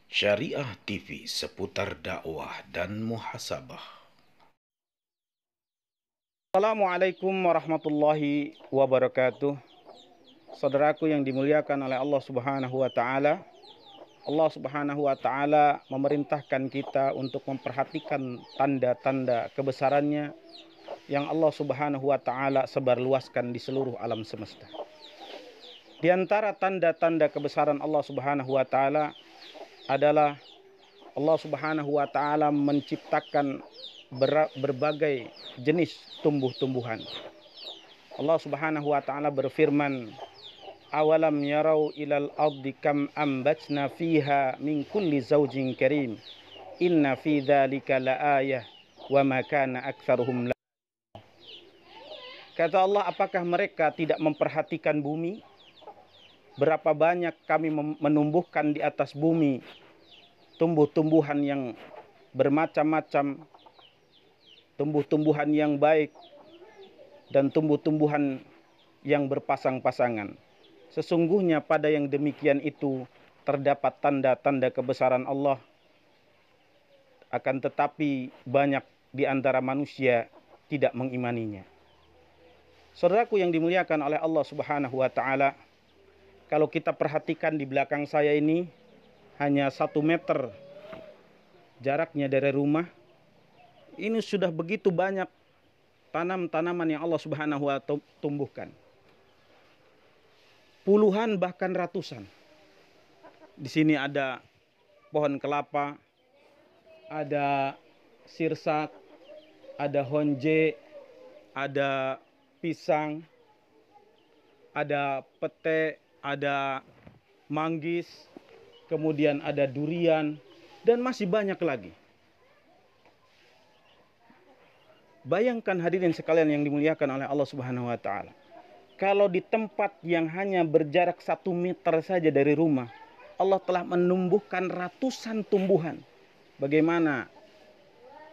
Syariah TV seputar dakwah dan muhasabah. Assalamualaikum warahmatullahi wabarakatuh. Saudaraku yang dimuliakan oleh Allah Subhanahu wa taala. Allah Subhanahu wa taala memerintahkan kita untuk memperhatikan tanda-tanda kebesarannya yang Allah Subhanahu wa taala sebarluaskan di seluruh alam semesta. Di antara tanda-tanda kebesaran Allah Subhanahu wa taala adalah Allah Subhanahu wa taala menciptakan berbagai jenis tumbuh-tumbuhan. Allah Subhanahu wa taala berfirman, "Awalam yarau ilal ardi kam ambatna fiha min kulli zaujin karim. Inna fi dzalika laayah wa ma kana aktsaruhum." Kata Allah, apakah mereka tidak memperhatikan bumi? Berapa banyak kami menumbuhkan di atas bumi tumbuh-tumbuhan yang bermacam-macam, tumbuh-tumbuhan yang baik, dan tumbuh-tumbuhan yang berpasang-pasangan. Sesungguhnya pada yang demikian itu terdapat tanda-tanda kebesaran Allah. Akan tetapi banyak di antara manusia tidak mengimaninya. Saudaraku yang dimuliakan oleh Allah Subhanahu wa taala, kalau kita perhatikan di belakang saya ini hanya 1 meter jaraknya dari rumah. Ini sudah begitu banyak tanaman yang Allah Subhanahu wa taala tumbuhkan. Puluhan bahkan ratusan. Di sini ada pohon kelapa, ada sirsak, ada honje, ada pisang, ada pete, ada manggis, kemudian ada durian, dan masih banyak lagi. Bayangkan hadirin sekalian yang dimuliakan oleh Allah Subhanahu wa taala. Kalau di tempat yang hanya berjarak 1 meter saja dari rumah, Allah telah menumbuhkan ratusan tumbuhan. Bagaimana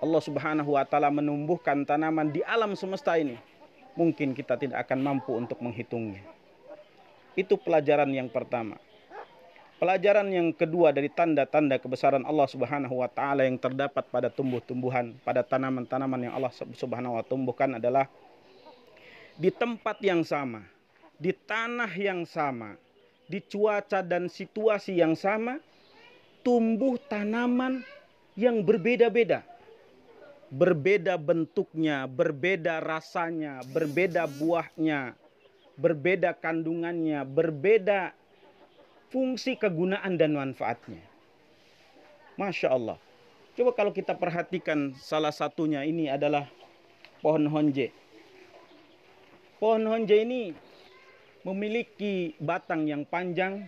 Allah Subhanahu wa taala menumbuhkan tanaman di alam semesta ini? Mungkin kita tidak akan mampu untuk menghitungnya. Itu pelajaran yang pertama. Pelajaran yang kedua dari tanda-tanda kebesaran Allah Subhanahu wa taala yang terdapat pada tumbuh-tumbuhan, pada tanaman-tanaman yang Allah Subhanahu wa taala tumbuhkan adalah di tempat yang sama, di tanah yang sama, di cuaca dan situasi yang sama, tumbuh tanaman yang berbeda-beda. Berbeda bentuknya, berbeda rasanya, berbeda buahnya, berbeda kandungannya, berbeda fungsi kegunaan dan manfaatnya. Masya Allah. Coba kalau kita perhatikan salah satunya ini adalah pohon honje. Pohon honje ini memiliki batang yang panjang,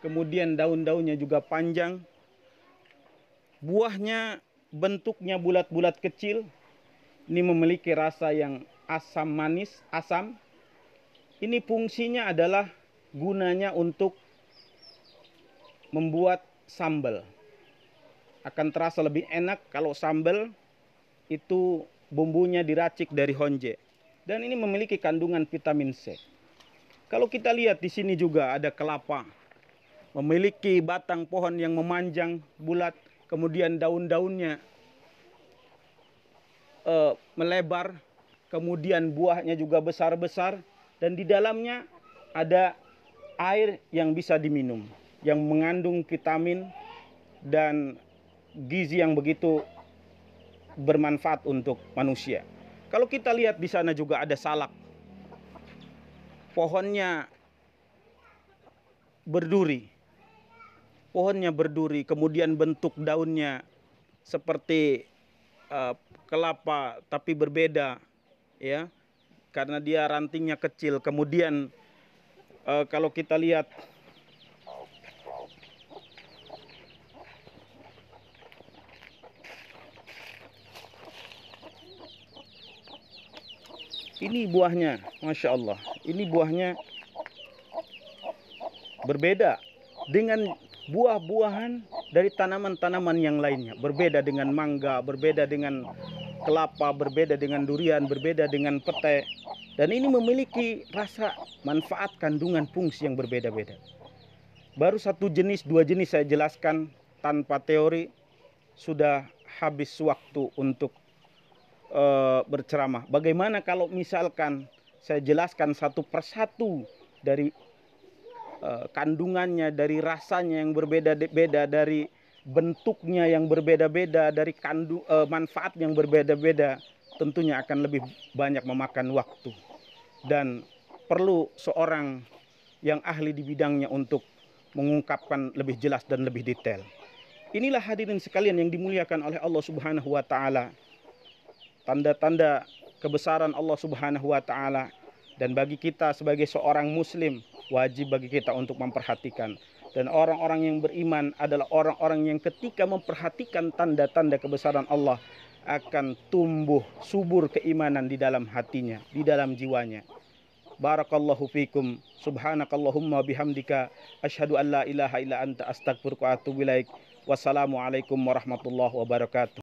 kemudian daun-daunnya juga panjang. Buahnya bentuknya bulat-bulat kecil. Ini memiliki rasa yang asam manis, asam. Ini fungsinya adalah gunanya untuk membuat sambal. Akan terasa lebih enak kalau sambal itu bumbunya diracik dari honje. Dan ini memiliki kandungan vitamin C. Kalau kita lihat di sini juga ada kelapa. Memiliki batang pohon yang memanjang, bulat. Kemudian daun-daunnya melebar. Kemudian buahnya juga besar-besar. Dan di dalamnya ada air yang bisa diminum, yang mengandung vitamin dan gizi yang begitu bermanfaat untuk manusia. Kalau kita lihat di sana juga ada salak. Pohonnya berduri. Pohonnya berduri, kemudian bentuk daunnya seperti kelapa tapi berbeda, ya. Karena dia rantingnya kecil. Kemudian kalau kita lihat ini buahnya, Masya Allah. Ini buahnya berbeda dengan buah-buahan dari tanaman-tanaman yang lainnya. Berbeda dengan mangga, berbeda dengan kelapa, berbeda dengan durian, berbeda dengan pete. Dan ini memiliki rasa manfaat kandungan fungsi yang berbeda-beda. Baru 1 jenis, 2 jenis saya jelaskan. tanpa teori sudah habis waktu untuk berceramah. Bagaimana kalau misalkan saya jelaskan satu persatu dari kandungannya, dari rasanya yang berbeda-beda, dari bentuknya yang berbeda-beda, dari manfaat yang berbeda-beda, tentunya akan lebih banyak memakan waktu. Dan perlu seorang yang ahli di bidangnya untuk mengungkapkan lebih jelas dan lebih detail. Inilah hadirin sekalian yang dimuliakan oleh Allah Subhanahu wa taala. Tanda-tanda kebesaran Allah Subhanahu wa taala, dan bagi kita sebagai seorang muslim wajib bagi kita untuk memperhatikan. Dan orang-orang yang beriman adalah orang-orang yang ketika memperhatikan tanda-tanda kebesaran Allah akan tumbuh subur keimanan di dalam hatinya, di dalam jiwanya. Barakallahu fikum. Subhanakallahumma bihamdika asyhadu an la ilaha illa anta astaghfiruka wa atubu ilaik. Wassalamualaikum warahmatullahi wabarakatuh.